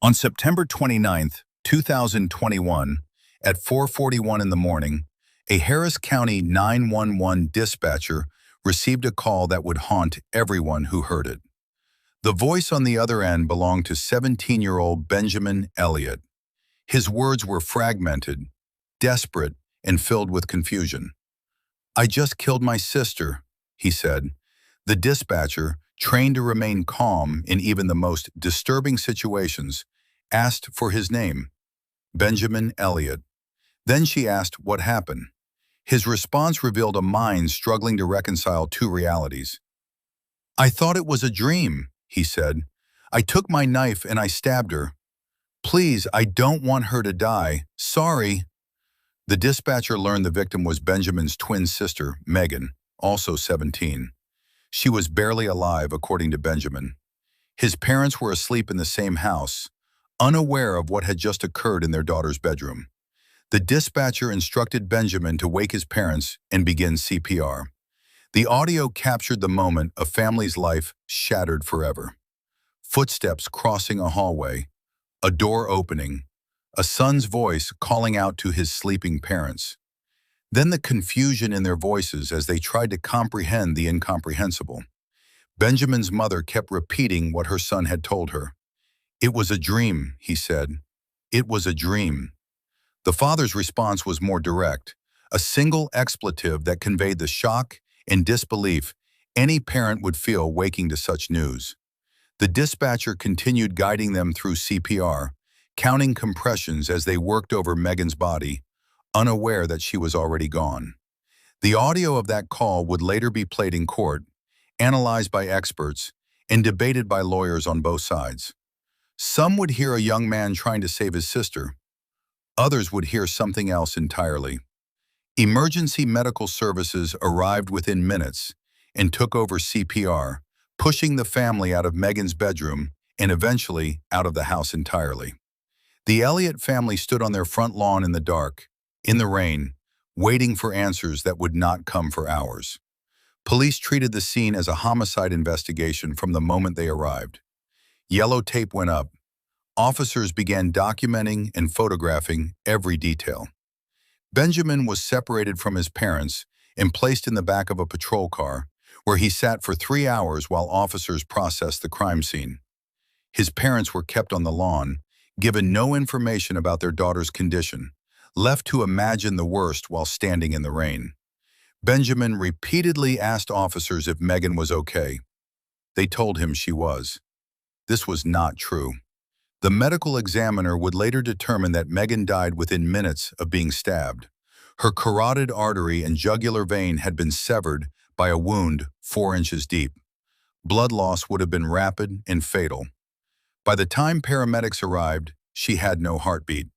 On September 29th, 2021, at 4:41 in the morning, a Harris County 911 dispatcher received a call that would haunt everyone who heard it. The voice on the other end belonged to 17-year-old Benjamin Elliott. His words were fragmented, desperate, and filled with confusion. "I just killed my sister," he said. The dispatcher, trained to remain calm in even the most disturbing situations, asked for his name, Benjamin Elliott. Then she asked what happened. His response revealed a mind struggling to reconcile two realities. "I thought it was a dream," he said. "I took my knife and I stabbed her. Please, I don't want her to die. Sorry." The dispatcher learned the victim was Benjamin's twin sister, Meghan, also 17. She was barely alive, according to Benjamin. His parents were asleep in the same house, unaware of what had just occurred in their daughter's bedroom. The dispatcher instructed Benjamin to wake his parents and begin CPR. The audio captured the moment a family's life shattered forever. Footsteps crossing a hallway, a door opening, a son's voice calling out to his sleeping parents. Then the confusion in their voices as they tried to comprehend the incomprehensible. Benjamin's mother kept repeating what her son had told her. "It was a dream," he said. "It was a dream." The father's response was more direct, a single expletive that conveyed the shock and disbelief any parent would feel waking to such news. The dispatcher continued guiding them through CPR, counting compressions as they worked over Meghan's body, unaware that she was already gone. The audio of that call would later be played in court, analyzed by experts, and debated by lawyers on both sides. Some would hear a young man trying to save his sister. Others would hear something else entirely. Emergency medical services arrived within minutes and took over CPR, pushing the family out of Meghan's bedroom and eventually out of the house entirely. The Elliott family stood on their front lawn in the dark, in the rain, waiting for answers that would not come for hours. Police treated the scene as a homicide investigation from the moment they arrived. Yellow tape went up. Officers began documenting and photographing every detail. Benjamin was separated from his parents and placed in the back of a patrol car, where he sat for 3 hours while officers processed the crime scene. His parents were kept on the lawn, given no information about their daughter's condition, left to imagine the worst while standing in the rain. Benjamin repeatedly asked officers if Meghan was okay. They told him she was. This was not true. The medical examiner would later determine that Meghan died within minutes of being stabbed. Her carotid artery and jugular vein had been severed by a wound 4 inches deep. Blood loss would have been rapid and fatal. By the time paramedics arrived, she had no heartbeat.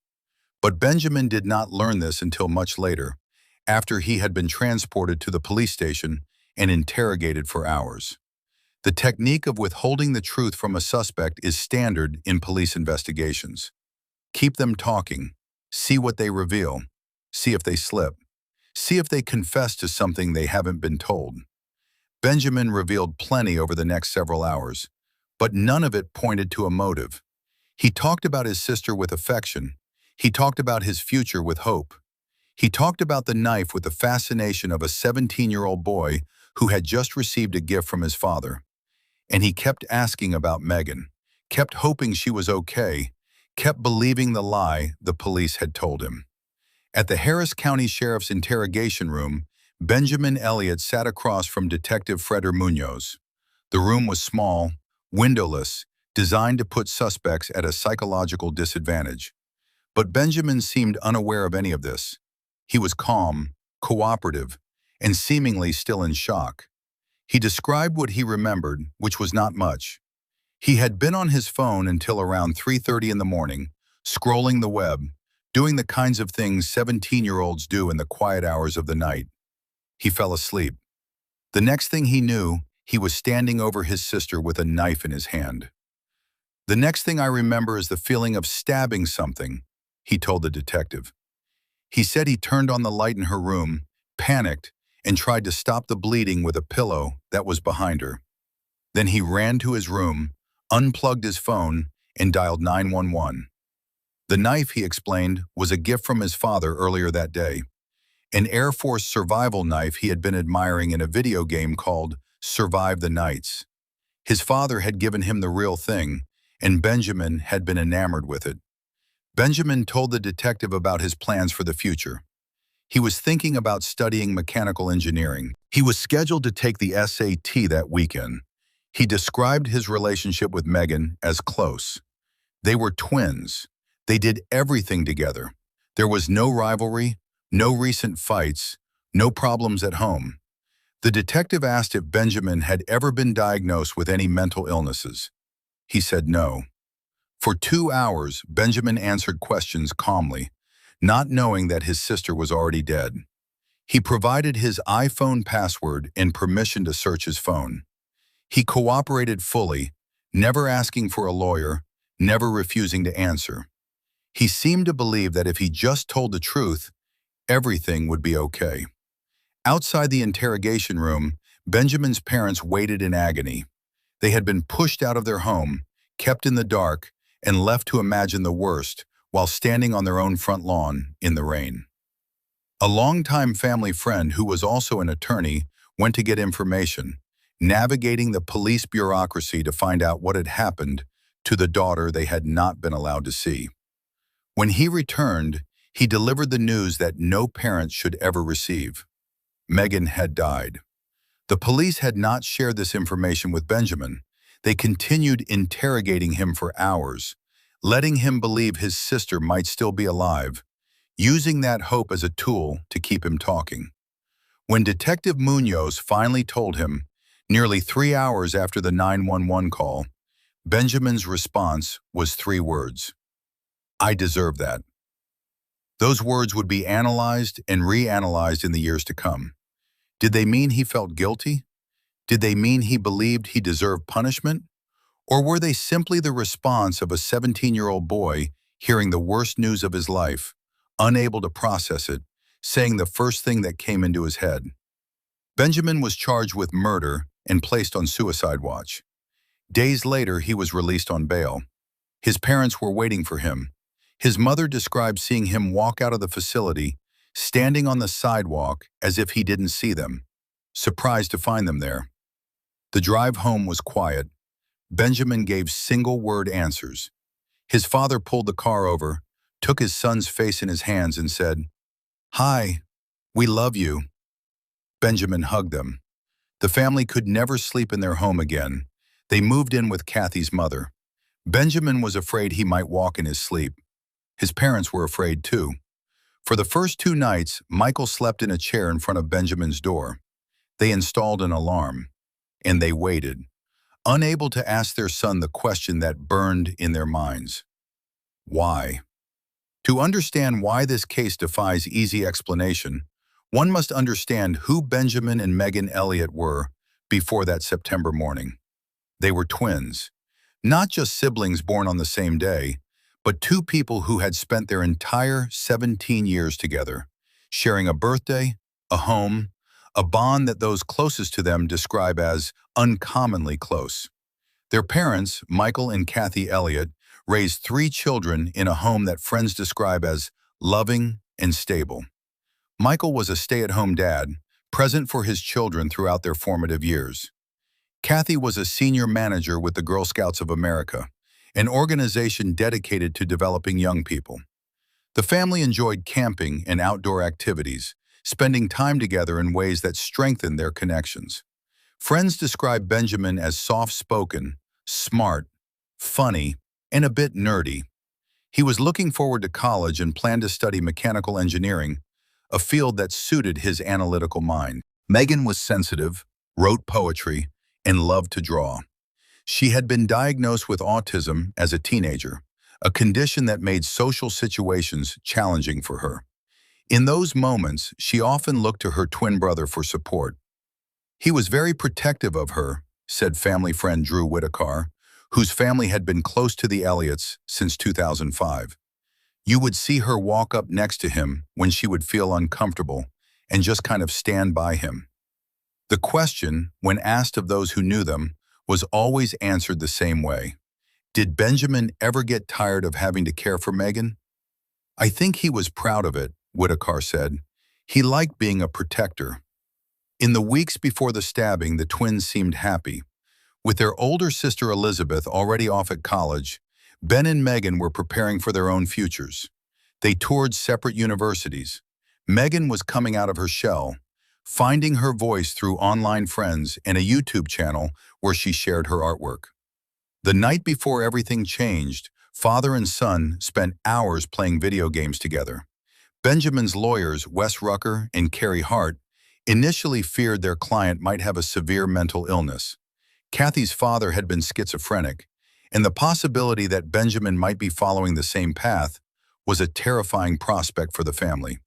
But Benjamin did not learn this until much later, after he had been transported to the police station and interrogated for hours. The technique of withholding the truth from a suspect is standard in police investigations. Keep them talking, see what they reveal, see if they slip, see if they confess to something they haven't been told. Benjamin revealed plenty over the next several hours, but none of it pointed to a motive. He talked about his sister with affection. He talked about his future with hope. He talked about the knife with the fascination of a 17-year-old boy who had just received a gift from his father. And he kept asking about Meghan, kept hoping she was okay, kept believing the lie the police had told him. At the Harris County Sheriff's interrogation room, Benjamin Elliott sat across from Detective Freder Munoz. The room was small, windowless, designed to put suspects at a psychological disadvantage. But Benjamin seemed unaware of any of this. He was calm, cooperative, and seemingly still in shock. He described what he remembered, which was not much. He had been on his phone until around 3:30 in the morning, scrolling the web, doing the kinds of things 17-year-olds do in the quiet hours of the night. He fell asleep. The next thing he knew, he was standing over his sister with a knife in his hand. "The next thing I remember is the feeling of stabbing something," he told the detective. He said he turned on the light in her room, panicked, and tried to stop the bleeding with a pillow that was behind her. Then he ran to his room, unplugged his phone, and dialed 911. The knife, he explained, was a gift from his father earlier that day, an Air Force survival knife he had been admiring in a video game called Survive the Nights. His father had given him the real thing, and Benjamin had been enamored with it. Benjamin told the detective about his plans for the future. He was thinking about studying mechanical engineering. He was scheduled to take the SAT that weekend. He described his relationship with Meghan as close. They were twins. They did everything together. There was no rivalry, no recent fights, no problems at home. The detective asked if Benjamin had ever been diagnosed with any mental illnesses. He said no. For 2 hours, Benjamin answered questions calmly, not knowing that his sister was already dead. He provided his iPhone password and permission to search his phone. He cooperated fully, never asking for a lawyer, never refusing to answer. He seemed to believe that if he just told the truth, everything would be okay. Outside the interrogation room, Benjamin's parents waited in agony. They had been pushed out of their home, kept in the dark, and left to imagine the worst while standing on their own front lawn in the rain. A longtime family friend who was also an attorney went to get information, navigating the police bureaucracy to find out what had happened to the daughter they had not been allowed to see. When he returned, he delivered the news that no parent should ever receive. Meghan had died. The police had not shared this information with Benjamin. They continued interrogating him for hours, letting him believe his sister might still be alive, using that hope as a tool to keep him talking. When Detective Munoz finally told him, nearly 3 hours after the 911 call, Benjamin's response was 3 words: "I deserve that." Those words would be analyzed and reanalyzed in the years to come. Did they mean he felt guilty? Did they mean he believed he deserved punishment? Or were they simply the response of a 17-year-old boy hearing the worst news of his life, unable to process it, saying the first thing that came into his head? Benjamin was charged with murder and placed on suicide watch. Days later, he was released on bail. His parents were waiting for him. His mother described seeing him walk out of the facility, standing on the sidewalk as if he didn't see them, surprised to find them there. The drive home was quiet. Benjamin gave single-word answers. His father pulled the car over, took his son's face in his hands and said, "Hi, we love you." Benjamin hugged them. The family could never sleep in their home again. They moved in with Kathy's mother. Benjamin was afraid he might walk in his sleep. His parents were afraid too. For the first 2 nights, Michael slept in a chair in front of Benjamin's door. They installed an alarm, and they waited, unable to ask their son the question that burned in their minds. Why? To understand why this case defies easy explanation, one must understand who Benjamin and Meghan Elliott were before that September morning. They were twins, not just siblings born on the same day, but 2 people who had spent their entire 17 years together, sharing a birthday, a home, a bond that those closest to them describe as uncommonly close. Their parents, Michael and Kathy Elliott, raised 3 children in a home that friends describe as loving and stable. Michael was a stay-at-home dad, present for his children throughout their formative years. Kathy was a senior manager with the Girl Scouts of America, an organization dedicated to developing young people. The family enjoyed camping and outdoor activities, spending time together in ways that strengthened their connections. Friends described Benjamin as soft-spoken, smart, funny, and a bit nerdy. He was looking forward to college and planned to study mechanical engineering, a field that suited his analytical mind. Meghan was sensitive, wrote poetry, and loved to draw. She had been diagnosed with autism as a teenager, a condition that made social situations challenging for her. In those moments, she often looked to her twin brother for support. "He was very protective of her," said family friend Drew Whitaker, whose family had been close to the Elliots since 2005. "You would see her walk up next to him when she would feel uncomfortable and just kind of stand by him." The question, when asked of those who knew them, was always answered the same way. Did Benjamin ever get tired of having to care for Meghan? I think he was proud of it, Whitaker said. He liked being a protector. In the weeks before the stabbing, the twins seemed happy. With their older sister Elizabeth already off at college, Ben and Meghan were preparing for their own futures. They toured separate universities. Meghan was coming out of her shell, finding her voice through online friends and a YouTube channel where she shared her artwork. The night before everything changed, father and son spent hours playing video games together. Benjamin's lawyers, Wes Rucker and Carrie Hart, initially feared their client might have a severe mental illness. Kathy's father had been schizophrenic, and the possibility that Benjamin might be following the same path was a terrifying prospect for the family.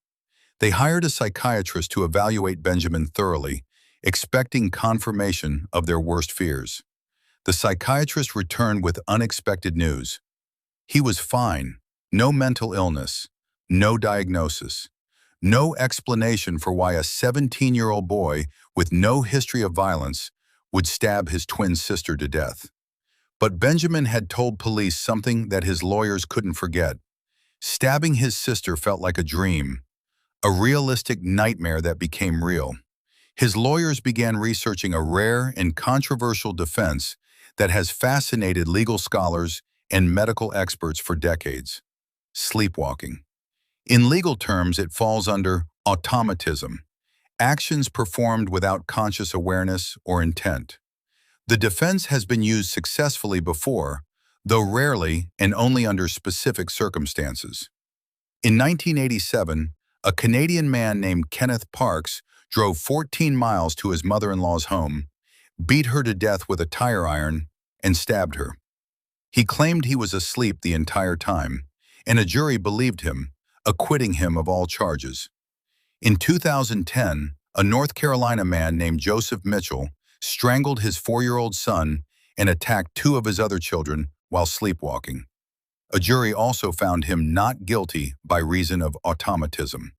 They hired a psychiatrist to evaluate Benjamin thoroughly, expecting confirmation of their worst fears. The psychiatrist returned with unexpected news. He was fine, no mental illness, no diagnosis, no explanation for why a 17-year-old boy with no history of violence would stab his twin sister to death. But Benjamin had told police something that his lawyers couldn't forget. Stabbing his sister felt like a dream, a realistic nightmare that became real. His lawyers began researching a rare and controversial defense that has fascinated legal scholars and medical experts for decades: sleepwalking. In legal terms, it falls under automatism, actions performed without conscious awareness or intent. The defense has been used successfully before, though rarely and only under specific circumstances. In 1987, a Canadian man named Kenneth Parks drove 14 miles to his mother-in-law's home, beat her to death with a tire iron, and stabbed her. He claimed he was asleep the entire time, and a jury believed him, acquitting him of all charges. In 2010, a North Carolina man named Joseph Mitchell strangled his 4-year-old son and attacked 2 of his other children while sleepwalking. A jury also found him not guilty by reason of automatism.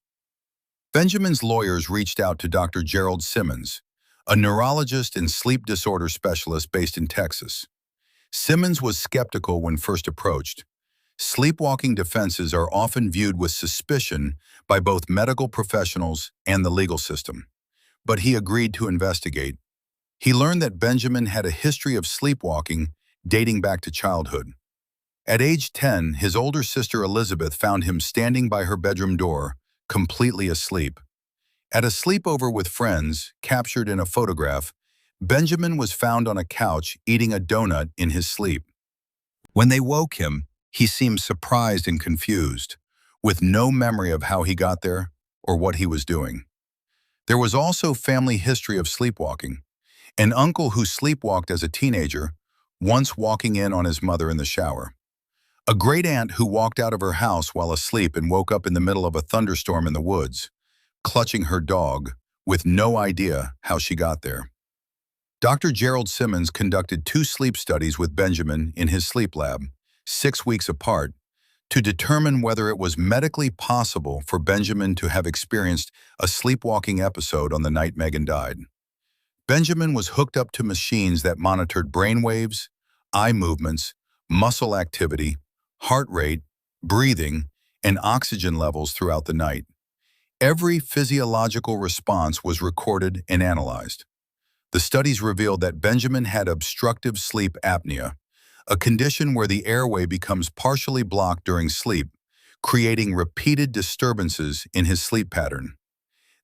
Benjamin's lawyers reached out to Dr. Gerald Simmons, a neurologist and sleep disorder specialist based in Texas. Simmons was skeptical when first approached. Sleepwalking defenses are often viewed with suspicion by both medical professionals and the legal system, but he agreed to investigate. He learned that Benjamin had a history of sleepwalking dating back to childhood. At age 10, his older sister Elizabeth found him standing by her bedroom door, completely asleep. At a sleepover with friends, captured in a photograph, Benjamin was found on a couch eating a donut in his sleep. When they woke him, he seemed surprised and confused, with no memory of how he got there or what he was doing. There was also family history of sleepwalking. An uncle who sleepwalked as a teenager, once walking in on his mother in the shower. A great-aunt who walked out of her house while asleep and woke up in the middle of a thunderstorm in the woods, clutching her dog, with no idea how she got there. Dr. Gerald Simmons conducted 2 sleep studies with Benjamin in his sleep lab, 6 weeks apart, to determine whether it was medically possible for Benjamin to have experienced a sleepwalking episode on the night Meghan died. Benjamin was hooked up to machines that monitored brain waves, eye movements, muscle activity, heart rate, breathing, and oxygen levels throughout the night. Every physiological response was recorded and analyzed. The studies revealed that Benjamin had obstructive sleep apnea, a condition where the airway becomes partially blocked during sleep, creating repeated disturbances in his sleep pattern.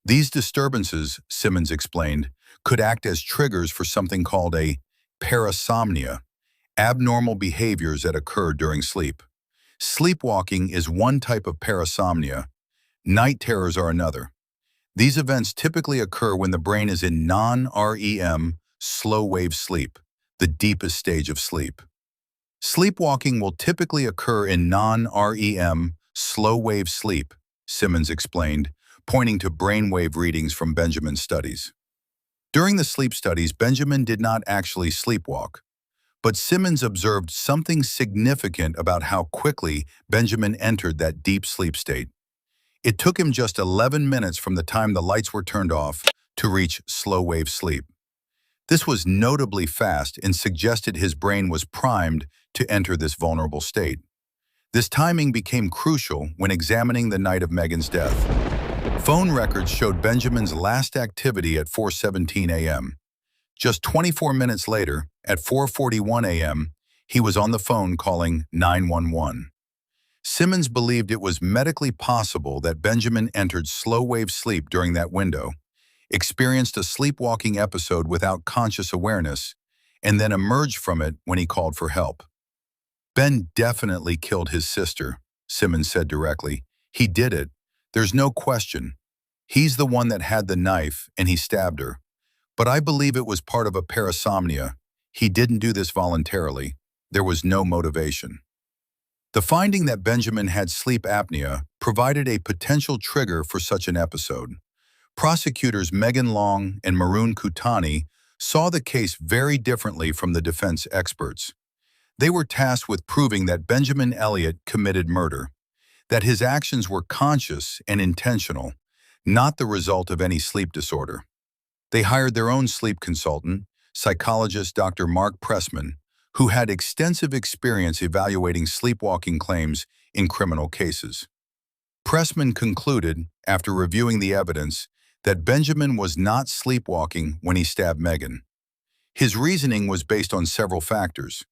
These disturbances, Simmons explained, could act as triggers for something called a parasomnia, abnormal behaviors that occur during sleep. Sleepwalking is one type of parasomnia. Night terrors are another. These events typically occur when the brain is in non-REM, slow-wave sleep, the deepest stage of sleep. Sleepwalking will typically occur in non-REM, slow-wave sleep, Simmons explained, pointing to brainwave readings from Benjamin's studies. During the sleep studies, Benjamin did not actually sleepwalk, but Simmons observed something significant about how quickly Benjamin entered that deep sleep state. It took him just 11 minutes from the time the lights were turned off to reach slow-wave sleep. This was notably fast and suggested his brain was primed to enter this vulnerable state. This timing became crucial when examining the night of Meghan's death. Phone records showed Benjamin's last activity at 4:17 a.m. Just 24 minutes later, at 4:41 a.m., he was on the phone calling 911. Simmons believed it was medically possible that Benjamin entered slow-wave sleep during that window, experienced a sleepwalking episode without conscious awareness, and then emerged from it when he called for help. Ben definitely killed his sister, Simmons said directly. He did it. There's no question. He's the one that had the knife, and he stabbed her. But I believe it was part of a parasomnia. He didn't do this voluntarily. There was no motivation. The finding that Benjamin had sleep apnea provided a potential trigger for such an episode. Prosecutors Meghan Long and Maroon Kutani saw the case very differently from the defense experts. They were tasked with proving that Benjamin Elliott committed murder, that his actions were conscious and intentional, not the result of any sleep disorder. They hired their own sleep consultant, psychologist Dr. Mark Pressman, who had extensive experience evaluating sleepwalking claims in criminal cases. Pressman concluded, after reviewing the evidence, that Benjamin was not sleepwalking when he stabbed Meghan. His reasoning was based on several factors.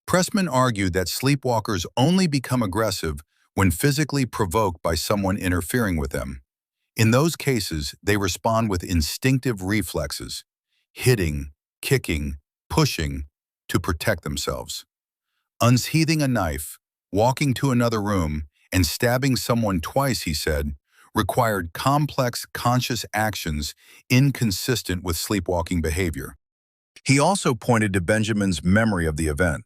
Pressman argued that sleepwalkers only become aggressive when physically provoked by someone interfering with them. In those cases, they respond with instinctive reflexes, hitting, kicking, pushing, to protect themselves. Unsheathing a knife, walking to another room, and stabbing someone twice, he said, required complex, conscious actions inconsistent with sleepwalking behavior. He also pointed to Benjamin's memory of the event.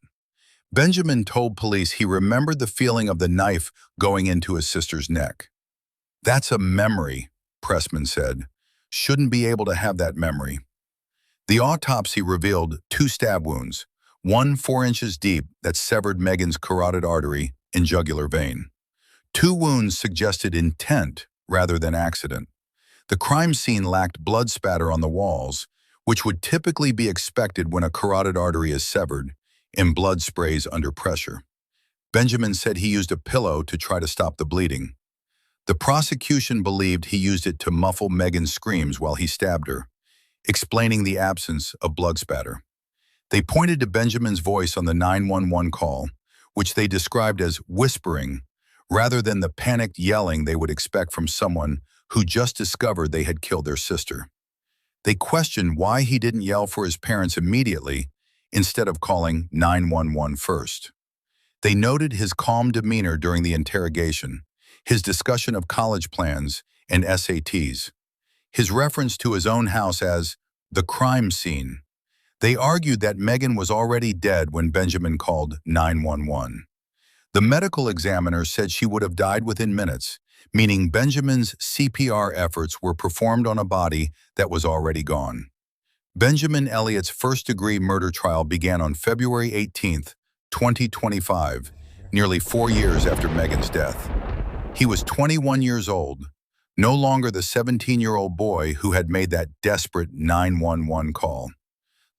Benjamin told police he remembered the feeling of the knife going into his sister's neck. That's a memory, Pressman said. Shouldn't be able to have that memory. The autopsy revealed 2 stab wounds, one 4 inches deep that severed Meghan's carotid artery and jugular vein. 2 wounds suggested intent rather than accident. The crime scene lacked blood spatter on the walls, which would typically be expected when a carotid artery is severed and blood sprays under pressure. Benjamin said he used a pillow to try to stop the bleeding. The prosecution believed he used it to muffle Meghan's screams while he stabbed her, explaining the absence of blood spatter. They pointed to Benjamin's voice on the 911 call, which they described as whispering, rather than the panicked yelling they would expect from someone who just discovered they had killed their sister. They questioned why he didn't yell for his parents immediately instead of calling 911 first. They noted his calm demeanor during the interrogation, his discussion of college plans and SATs, his reference to his own house as the crime scene. They argued that Meghan was already dead when Benjamin called 911. The medical examiner said she would have died within minutes, meaning Benjamin's CPR efforts were performed on a body that was already gone. Benjamin Elliott's first-degree murder trial began on February 18, 2025, nearly 4 years after Meghan's death. He was 21 years old, no longer the 17-year-old boy who had made that desperate 911 call.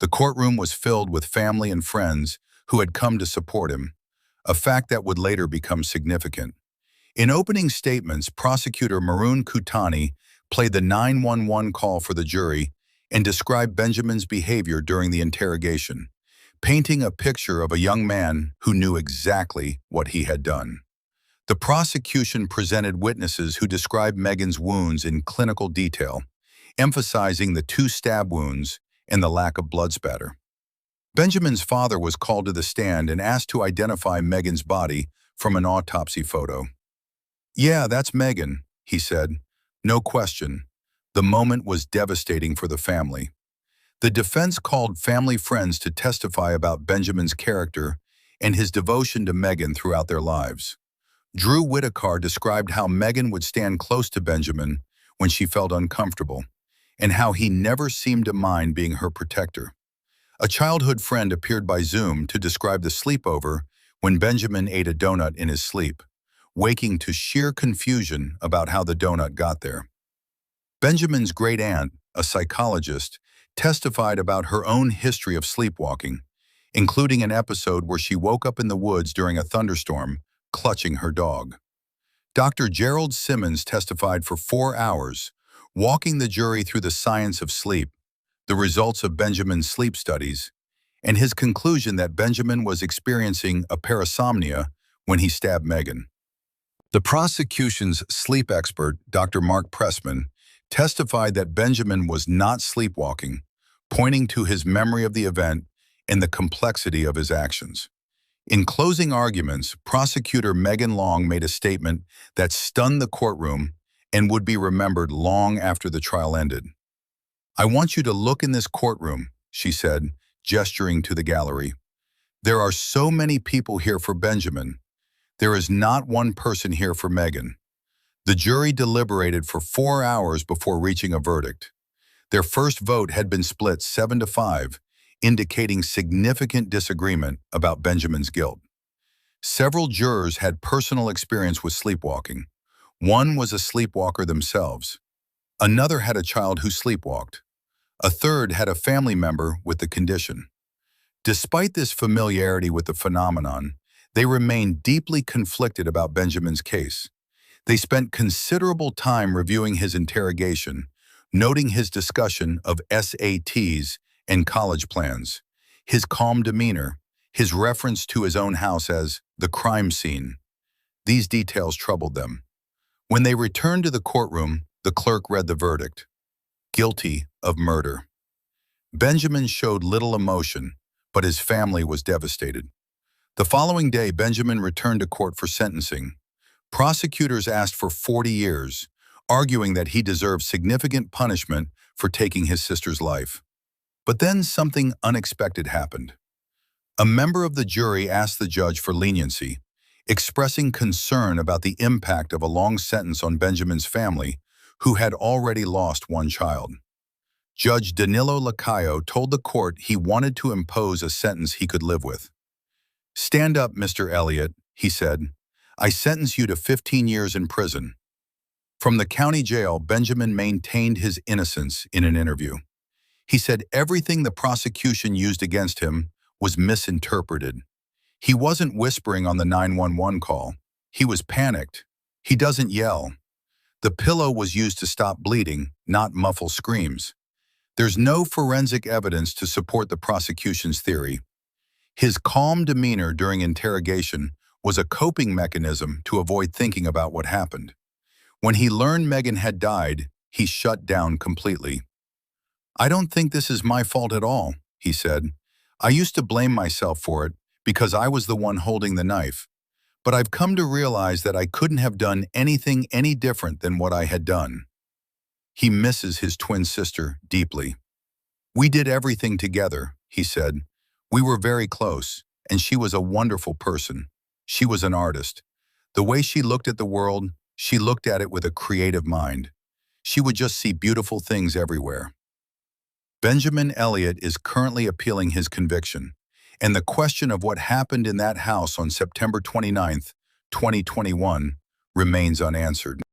The courtroom was filled with family and friends who had come to support him, a fact that would later become significant. In opening statements, prosecutor Maroon Kutani played the 911 call for the jury and described Benjamin's behavior during the interrogation, painting a picture of a young man who knew exactly what he had done. The prosecution presented witnesses who described Meghan's wounds in clinical detail, emphasizing the 2 stab wounds and the lack of blood spatter. Benjamin's father was called to the stand and asked to identify Meghan's body from an autopsy photo. "Yeah, that's Meghan," he said. No question. The moment was devastating for the family. The defense called family friends to testify about Benjamin's character and his devotion to Meghan throughout their lives. Drew Whitaker described how Meghan would stand close to Benjamin when she felt uncomfortable, and how he never seemed to mind being her protector. A childhood friend appeared by Zoom to describe the sleepover when Benjamin ate a donut in his sleep, waking to sheer confusion about how the donut got there. Benjamin's great-aunt, a psychologist, testified about her own history of sleepwalking, including an episode where she woke up in the woods during a thunderstorm, clutching her dog. Dr. Gerald Simmons testified for 4 hours, walking the jury through the science of sleep, the results of Benjamin's sleep studies, and his conclusion that Benjamin was experiencing a parasomnia when he stabbed Meghan. The prosecution's sleep expert, Dr. Mark Pressman, testified that Benjamin was not sleepwalking, pointing to his memory of the event and the complexity of his actions. In closing arguments, prosecutor Meghan Long made a statement that stunned the courtroom and would be remembered long after the trial ended. "I want you to look in this courtroom," she said, gesturing to the gallery. "There are so many people here for Benjamin. There is not one person here for Meghan." The jury deliberated for 4 hours before reaching a verdict. Their first vote had been split 7-5, indicating significant disagreement about Benjamin's guilt. Several jurors had personal experience with sleepwalking. One was a sleepwalker themselves. Another had a child who sleepwalked. A third had a family member with the condition. Despite this familiarity with the phenomenon, they remained deeply conflicted about Benjamin's case. They spent considerable time reviewing his interrogation, noting his discussion of SATs and college plans, his calm demeanor, his reference to his own house as the crime scene. These details troubled them. When they returned to the courtroom, the clerk read the verdict: guilty of murder. Benjamin showed little emotion, but his family was devastated. The following day, Benjamin returned to court for sentencing. Prosecutors asked for 40 years, arguing that he deserved significant punishment for taking his sister's life. But then something unexpected happened. A member of the jury asked the judge for leniency, expressing concern about the impact of a long sentence on Benjamin's family, who had already lost one child. Judge Danilo Lacayo told the court he wanted to impose a sentence he could live with. "Stand up, Mr. Elliott," he said. "I sentence you to 15 years in prison." From the county jail, Benjamin maintained his innocence in an interview. He said everything the prosecution used against him was misinterpreted. He wasn't whispering on the 911 call. He was panicked. He doesn't yell. The pillow was used to stop bleeding, not muffle screams. There's no forensic evidence to support the prosecution's theory. His calm demeanor during interrogation was a coping mechanism to avoid thinking about what happened. When he learned Meghan had died, he shut down completely. "I don't think this is my fault at all," he said. "I used to blame myself for it because I was the one holding the knife. But I've come to realize that I couldn't have done anything any different than what I had done." He misses his twin sister deeply. "We did everything together," he said. "We were very close, and she was a wonderful person. She was an artist. The way she looked at the world, she looked at it with a creative mind. She would just see beautiful things everywhere." Benjamin Elliott is currently appealing his conviction, and the question of what happened in that house on September 29, 2021, remains unanswered.